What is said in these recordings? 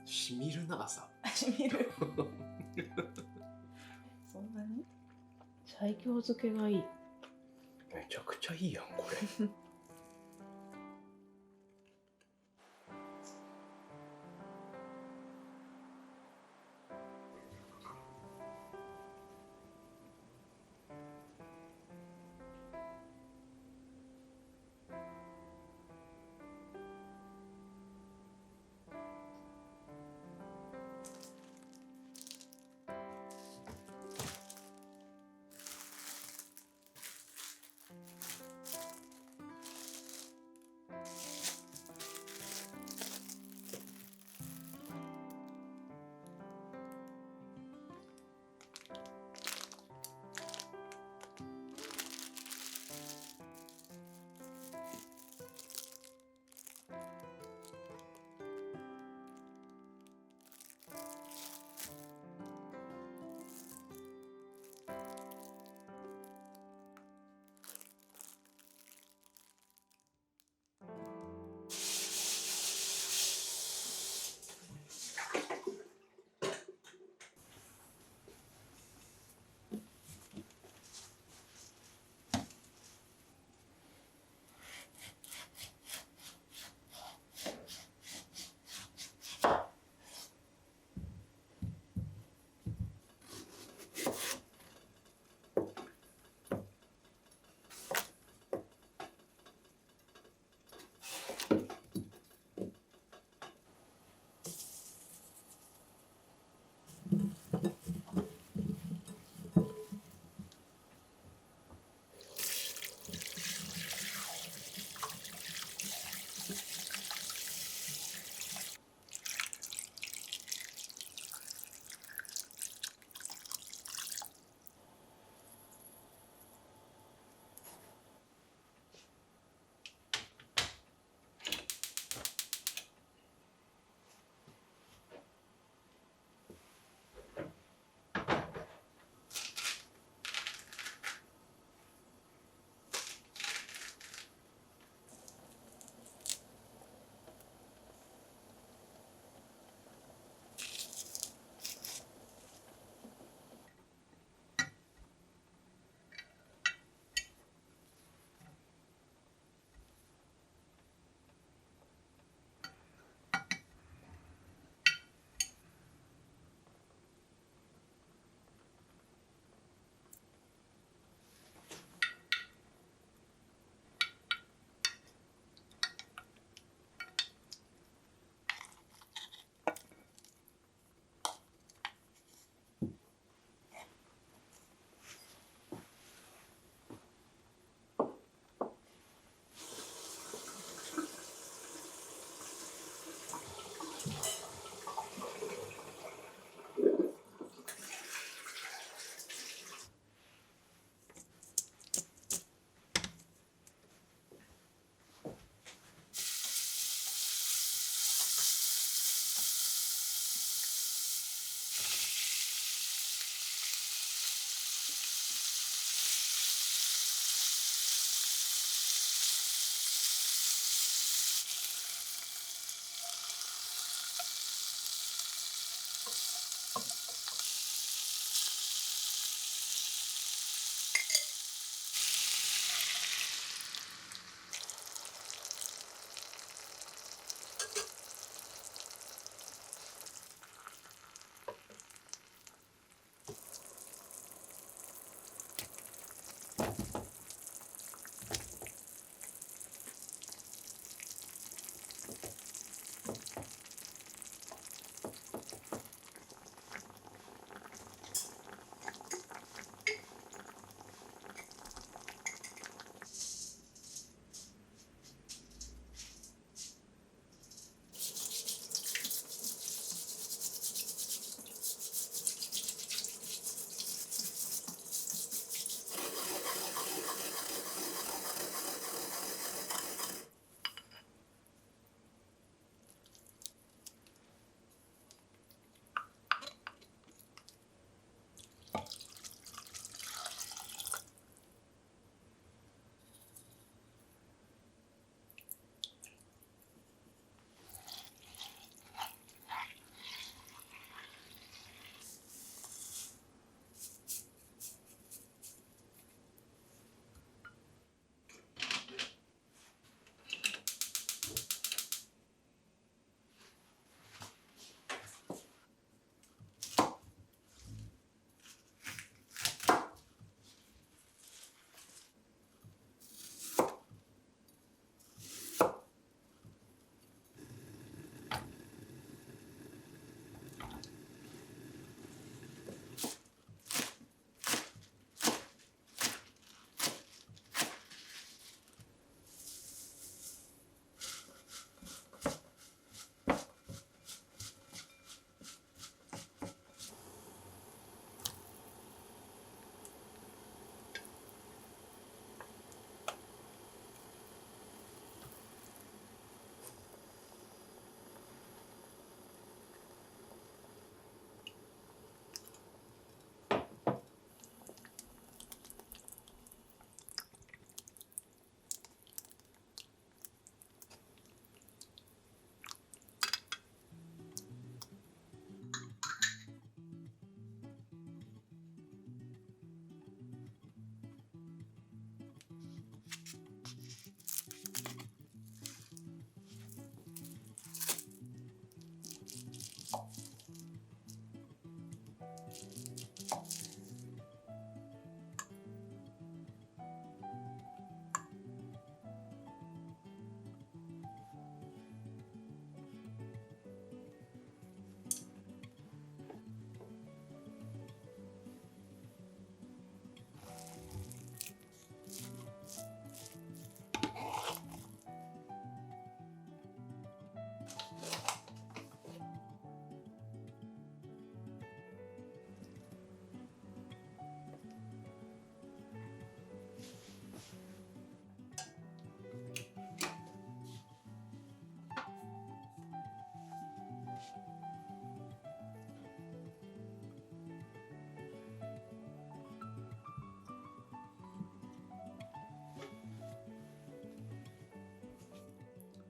しみるな朝。しみるそんなに西京漬けがいい。めちゃくちゃいいやんこれ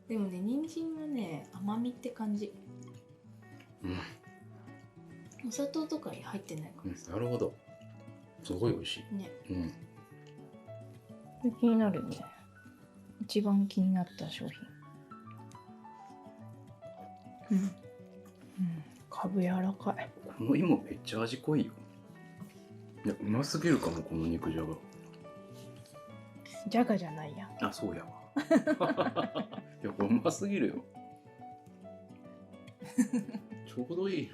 でもね、人参はね、甘みって感じ。うん。お砂糖とか入ってないかなるほど。すごい美味しい。らね。気になるね。一番気になった商品。うん。かぶ柔らかい。この芋めっちゃ味濃いよ。いや、うますぎるかも、この肉じゃが。じゃがじゃないや。あ、そうやわ。いや、これうますぎるよ。ちょうどいい。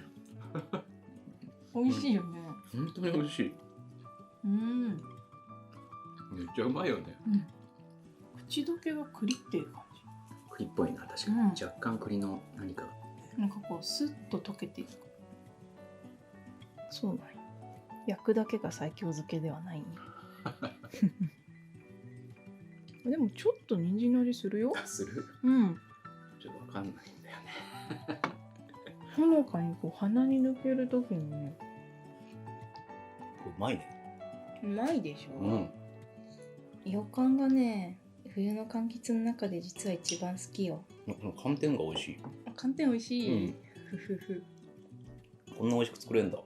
美味しいよね。本当に美味しい。うん。めっちゃうまいよね。口どけが栗っていう感じ。栗っぽいな、確かに。うん若干栗の何か。なんかこうスッと溶けていく。そうなんや。焼くだけが西京漬けではないんや。でもちょっと人参の味するよ。する？うん。ちょっとわかんないんだよね。ほのかにこう鼻に抜けるときにね。うまいね。うまいでしょ。うん。予感がね、冬の柑橘の中で実は一番好きよ。寒天が美味しい。寒天美味しい。うんふふふ。こんな美味しく作れんだ。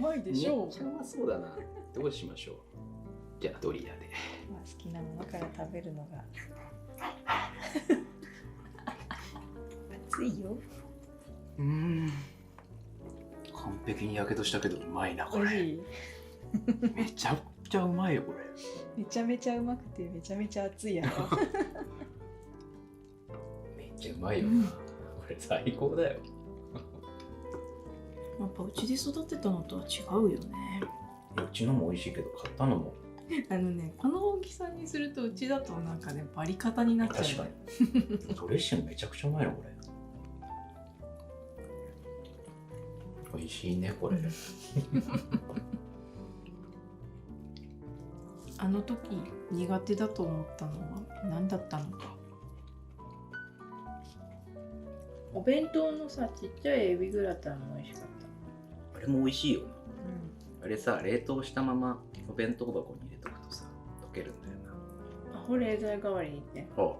まいでしょうめっちゃうまそうだな。どうしましょう。じゃあドリアで。まあ、好きなものから食べるのが熱いよ。完璧にやけどしたけどうまいなこれ。美味しい。めちゃくちゃうまいよこれ。めちゃめちゃうまくてめちゃめちゃ熱いやろ。めっちゃうまいよな。これ最高だよ。やっぱうちで育てたのとは違うよね。うちのも美味しいけど買ったのもあのね、この大きさにするとうちだとなんかねバリカタになっちゃう。確かに。ドレッシングめちゃくちゃうまいなこれ。美味しいねこれ。あの時苦手だと思ったのは何だったのか。お弁当のさ、ちっちゃいエビグラタンも美味しかった。あれも美味しいよな。あれさ、冷凍したままお弁当箱に入れとくとさ、溶けるんだよな。保冷剤代わりにね。あ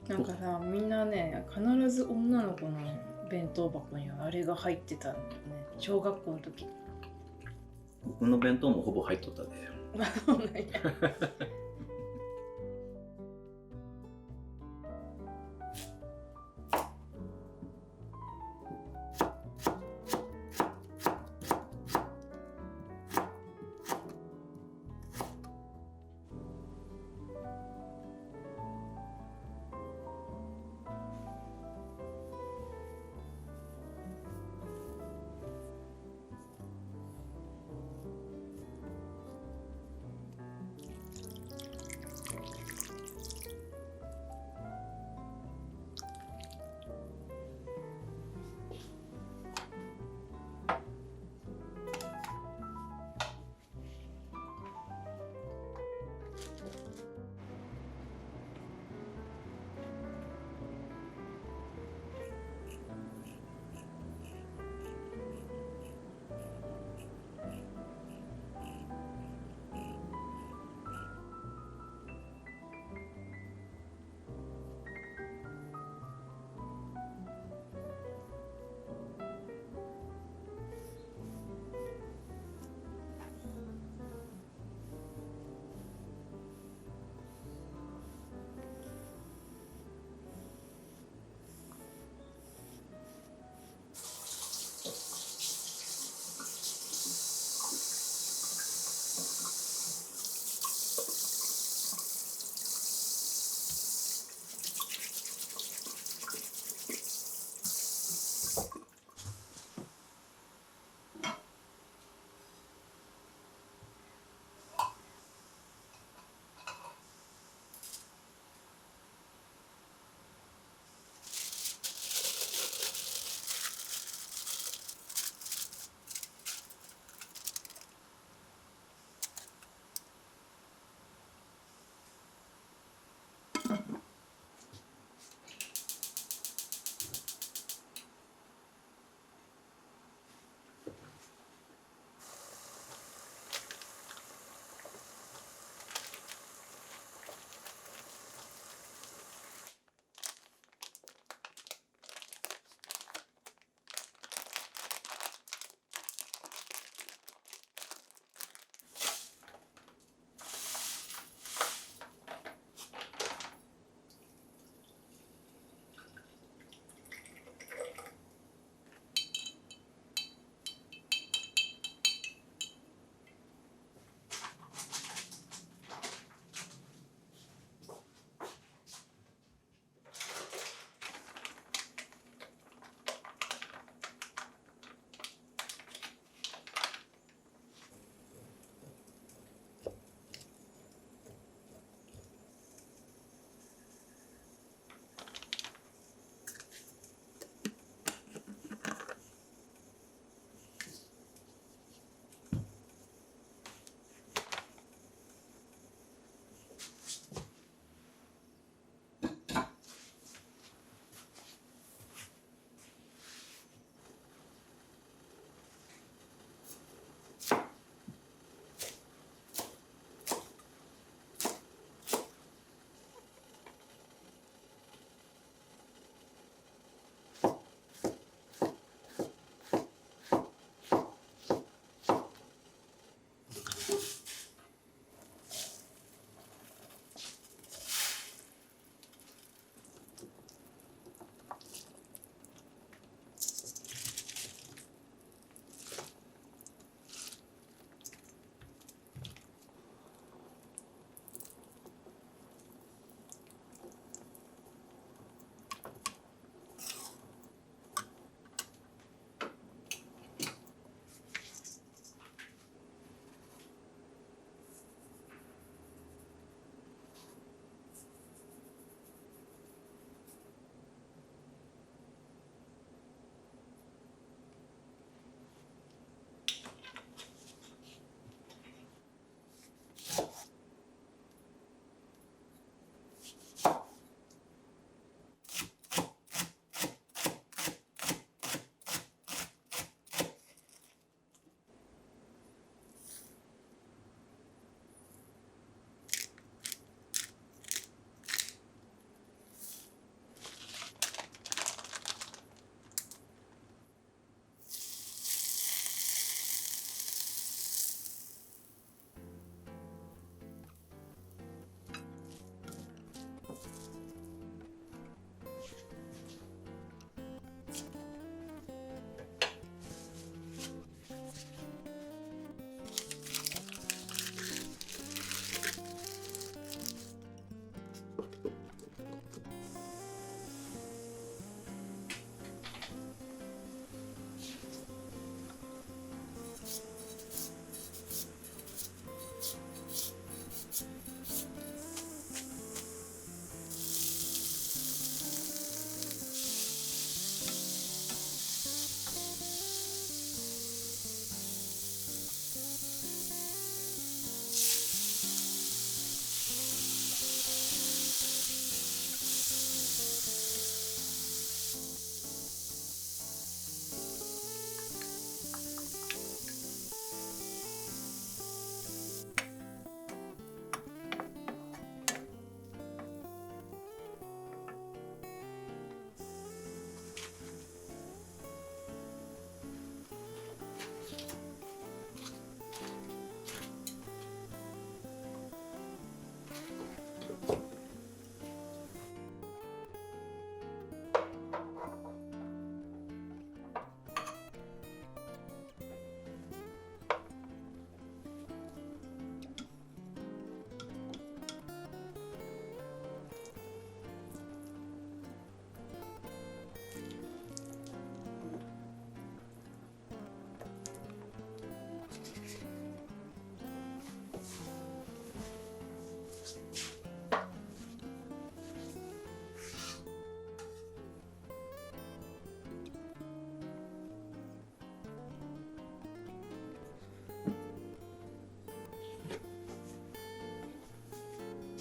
なんかさ、みんなね、必ず女の子の弁当箱にはあれが入ってたんだよね。小学校の時。僕の弁当もほぼ入っとったで。そうなんや。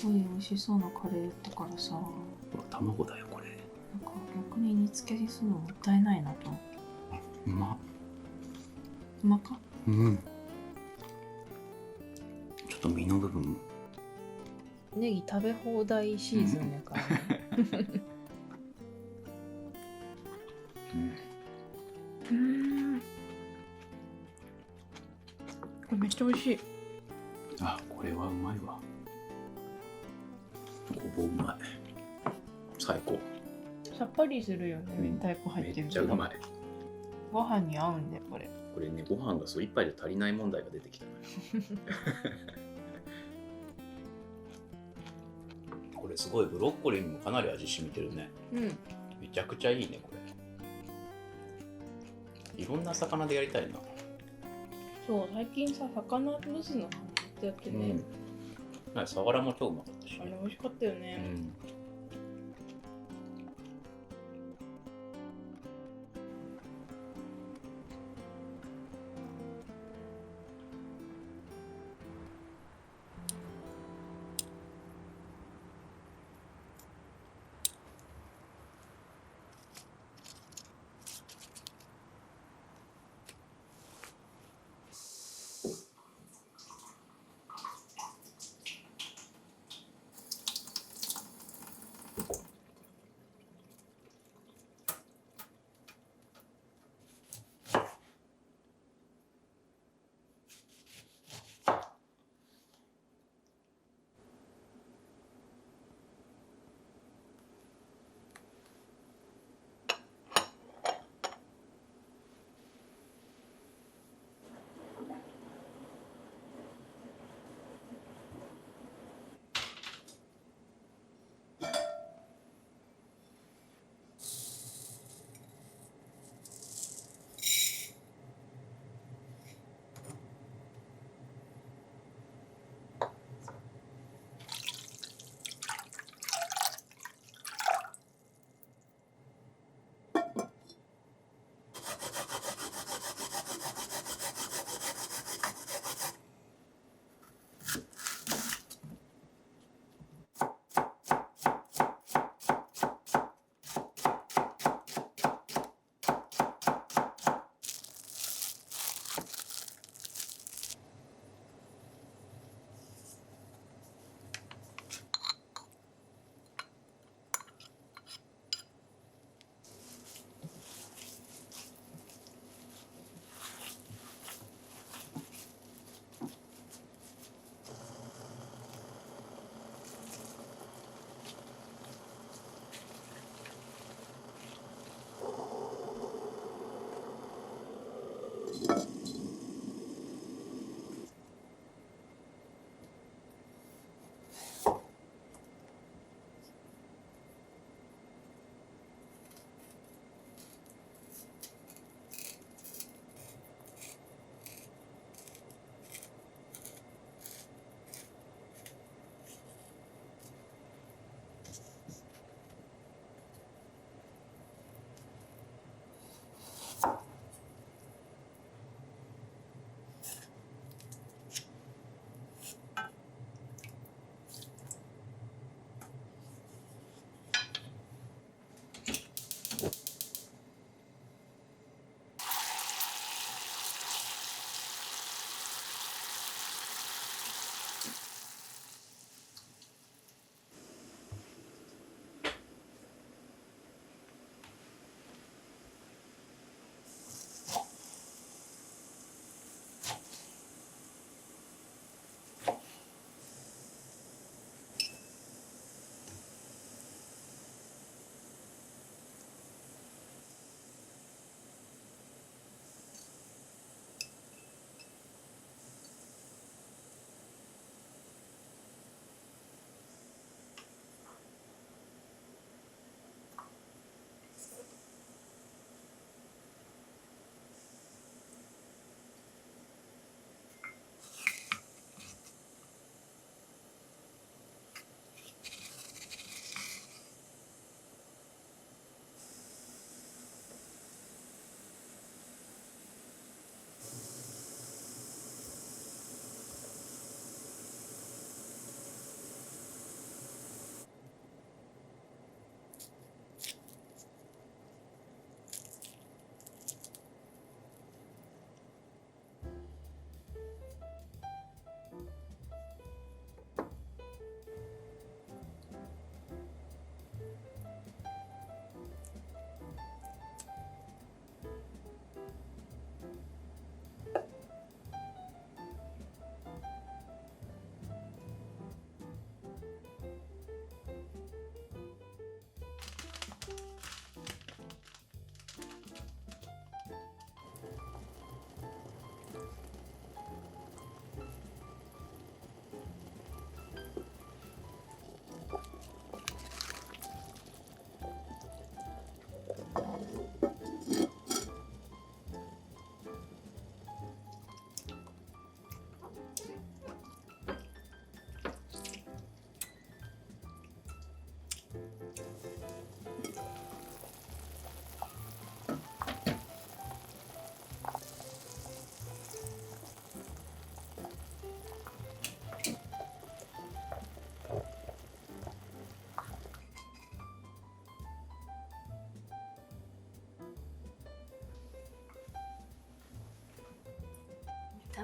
ごい美味しそうなカレーだったからさ、なんかほら卵だよこれ。逆に煮付けにするのもったいないなと思って。うまっ。うまか。うん。ちょっと身の部分も。ネギ食べ放題シーズンやからね。うん。これめっちゃ美味しい。あ、これはうまいわ。ごぼうまい。最高。さっぱりするよね、明太子入ってるけど。めっちゃうまい。ご飯に合うんでこれ。これね、ご飯がそう一杯で足りない問題が出てきたのよ。これすごいブロッコリーにもかなり味染みてるね。うん。めちゃくちゃいいねこれ。いろんな魚でやりたいな。そう最近さ魚蒸すのやってね。なんかサワラも超うまかったし、あれ美味しかったよね。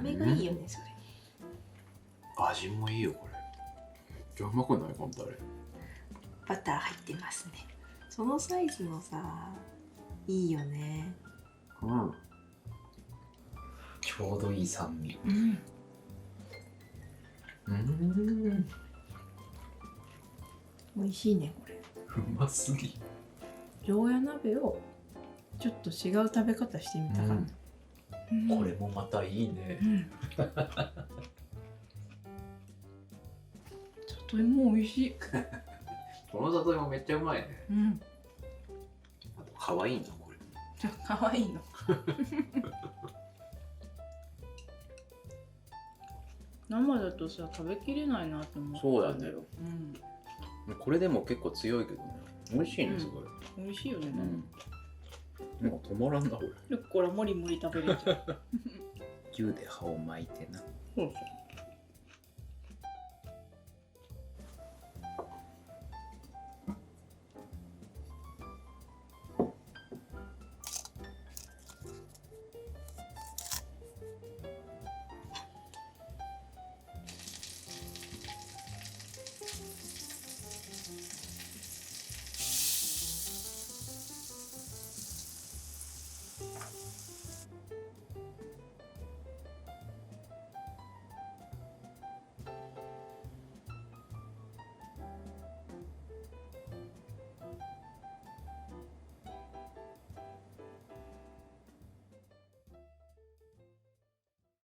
飴がいいよねそれ。味もいいよこれ。めっちゃうまくないこのタレ。バター入ってますね。そのサイズのさ、いいよね。うん。ちょうどいい酸味。美味しいねこれ。うますぎ。常夜鍋をちょっと違う食べ方してみたかった。これもまたいいね。里芋美味しい。この里芋めっちゃうまいね。あと可愛いなこれ。可愛いの。生だとさ食べきれないなって思って。そうだね。これでも結構強いけどね。美味しいねすごい。美味しいよね。もう止まらんなこれ。ルッコラもりもり食べれちゃう。牛で葉を巻いてな。そうそう。